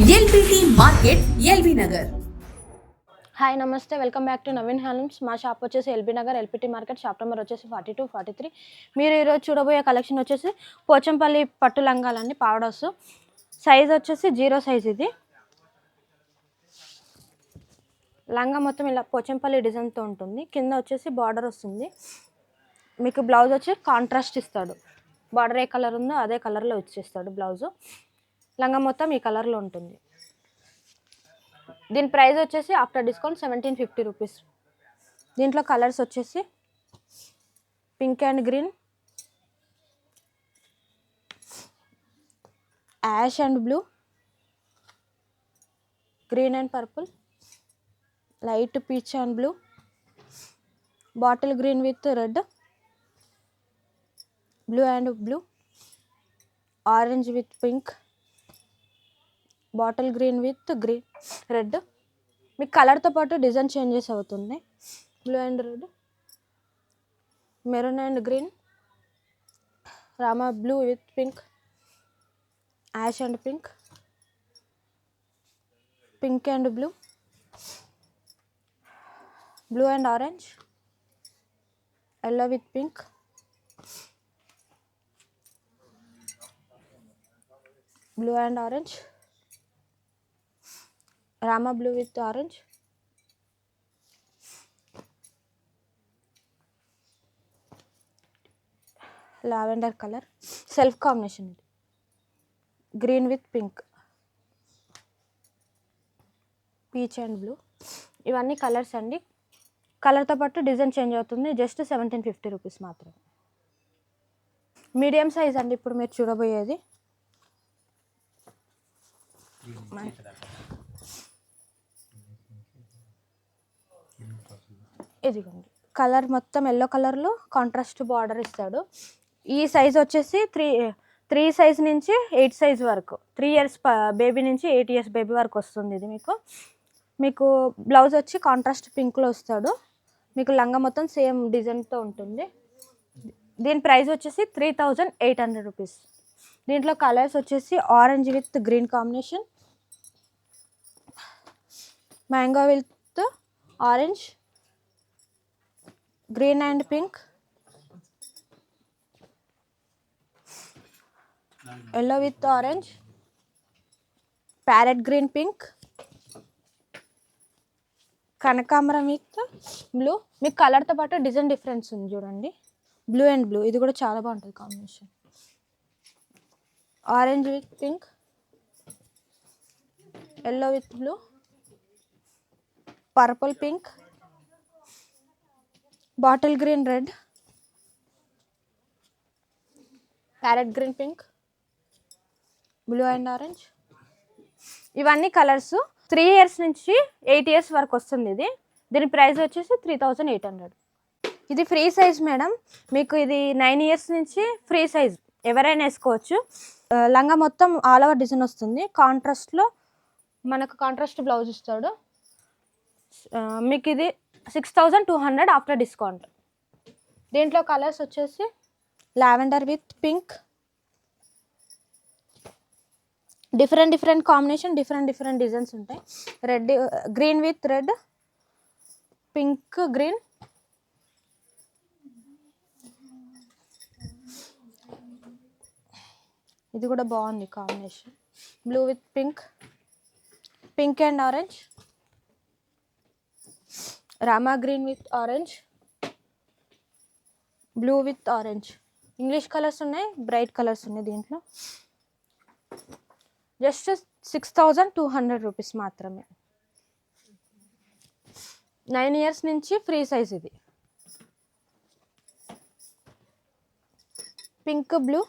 LBT market LB Nagar. Hi namaste, welcome back to Naveen handlooms. మా shop వచ్చేసి LB Nagar LPT market, shop number వచ్చేసి 42, 43. మీరు ఈరోజు చూడబోయే కలెక్షన్ వచ్చేసి పోచంపల్లి పట్టు లంగాలండి, పౌడర్స్. సైజ్ వచ్చేసి 0 సైజ్. ఇది లంగా మొత్తం ఇలా పోచంపల్లి డిజైన్తో ఉంటుంది. కింద వచ్చేసి బార్డర్ వస్తుంది. మీకు బ్లౌజ్ వచ్చి కాంట్రాస్ట్ ఇస్తాడు. బార్డర్ ఏ కలర్ ఉందో అదే కలర్లో వచ్చేస్తాడు బ్లౌజు. లంగా మొత్తం ఈ కలర్లో ఉంటుంది. దీని ప్రైస్ వచ్చేసి ఆఫ్టర్ డిస్కౌంట్ 1750 రూపీస్. దీంట్లో కలర్స్ వచ్చేసి pink and green, ash and blue, green and purple, light peach and blue, bottle green with red, blue and blue, orange with pink, bottle green with green red. మీకు కలర్తో పాటు design changes అవుతుంది. Blue and red, maroon and green, Rama blue with pink, ash and pink, pink and blue, blue and orange, yellow with pink, blue and orange, Rama blue with orange, lavender colour, self combination. ఇది green with pink, peach and blue. ఇవన్నీ colours అండి. కలర్తో పాటు design change అవుతుంది. Just 1750 rupees మాత్రమే. Medium size అండి ఇప్పుడు మీరు చూడబోయేది. ఇదిగోండి, కలర్ మొత్తం ఎల్లో కలర్లో కాంట్రాస్ట్ బార్డర్ ఇస్తాడు. ఈ సైజ్ వచ్చేసి త్రీ సైజ్ నుంచి 8 సైజ్ వరకు, 3 ఇయర్స్ బేబీ నుంచి 8 ఇయర్స్ బేబీ వరకు వస్తుంది. ఇది మీకు బ్లౌజ్ వచ్చి కాంట్రాస్ట్ పింక్లో వస్తాడు. మీకు లంగా మొత్తం సేమ్ డిజైన్తో ఉంటుంది. దీని ప్రైస్ వచ్చేసి 3800 రూపీస్. దీంట్లో కలర్స్ వచ్చేసి orange with green combination, mango with orange, green and pink, yellow with orange, parrot green pink, కనకాంబరం విత్ బ్లూ. మీకు కలర్తో పాటు డిజైన్ డిఫరెన్స్ ఉంది చూడండి. బ్లూ అండ్ బ్లూ, ఇది కూడా చాలా బాగుంటుంది combination. Orange with pink, yellow with blue, purple pink, bottle green red, parrot green pink, blue and orange. ఇవన్నీ కలర్స్ 3 ఇయర్స్ నుంచి 8 ఇయర్స్ వరకు వస్తుంది. దీని ప్రైస్ వచ్చేసి 3800. ఇది ఫ్రీ సైజ్ మేడం. మీకు ఇది 9 ఇయర్స్ నుంచి ఫ్రీ సైజ్, ఎవరైనా వేసుకోవచ్చు. లంగా మొత్తం ఆల్ ఓవర్ డిజైన్ వస్తుంది. కాంట్రాస్ట్లో మనకు కాంట్రాస్ట్ బ్లౌజ్ ఇస్తాడు. మీకు ఇది 6200 ఆఫ్టర్ డిస్కౌంట్. దీంట్లో కలర్స్ వచ్చేసి lavender with pink, different combination, different designs ఉంటాయి. Red, green with red, pink green, ఇది కూడా బాగుంది combination. Blue with pink, pink and orange, Rama green with orange, blue with orange. English colours ఉన్నాయి, bright colours ఉన్నాయి. దీంట్లో just 6200 rupees మాత్రమే. 9 years నుంచి free size. ఇది pink blue,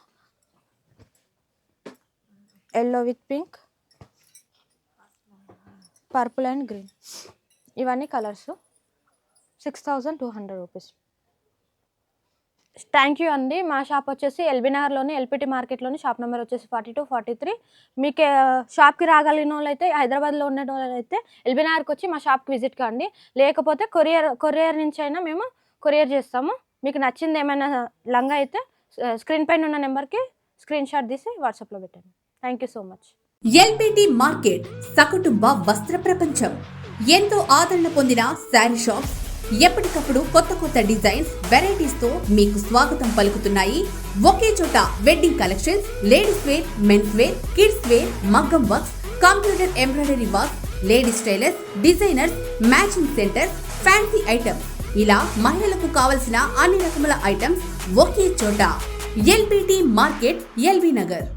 yellow with pink, purple and green. ఇవన్నీ కలర్స్ 6200 రూపీస్. థ్యాంక్ యూ అండి. మా shop వచ్చేసి ఎల్బీ నగర్లోని ఎల్పిటి మార్కెట్లోని, షాప్ నెంబర్ వచ్చేసి 42, 43. మీకు షాప్కి రాగలిగిన వాళ్ళు అయితే, హైదరాబాద్లో ఉన్న వాళ్ళు అయితే ఎల్బీ నగర్కి వచ్చి మా షాప్కి విజిట్ కాండి. లేకపోతే కొరియర్ నుంచి అయినా మేము కొరియర్ చేస్తాము. మీకు నచ్చింది ఏమైనా లంగా అయితే స్క్రీన్ పైన ఉన్న నెంబర్కి స్క్రీన్ షాట్ తీసి వాట్సాప్లో పెట్టండి. Thank you so much. LBT market సకుటుంబ వస్త్ర ప్రపంచం. ఎంతో ఆదరణ పొందిన శారీ షాప్స్ ఎప్పటికప్పుడు కొత్త కొత్త డిజైన్స్, వెరైటీస్ తో మీకు స్వాగతం పలుకుతున్నాయి. ఒకే చోట wedding collections, ladies wear, men's wear, kids wear, మగ్గం works, computer embroidery work, ladies tailors, designers, matching centre, fancy items, ఇలా మహిళలకు కావలసిన అన్ని రకముల ఐటమ్స్ ఒకే చోట. LBT market, LB Nagar.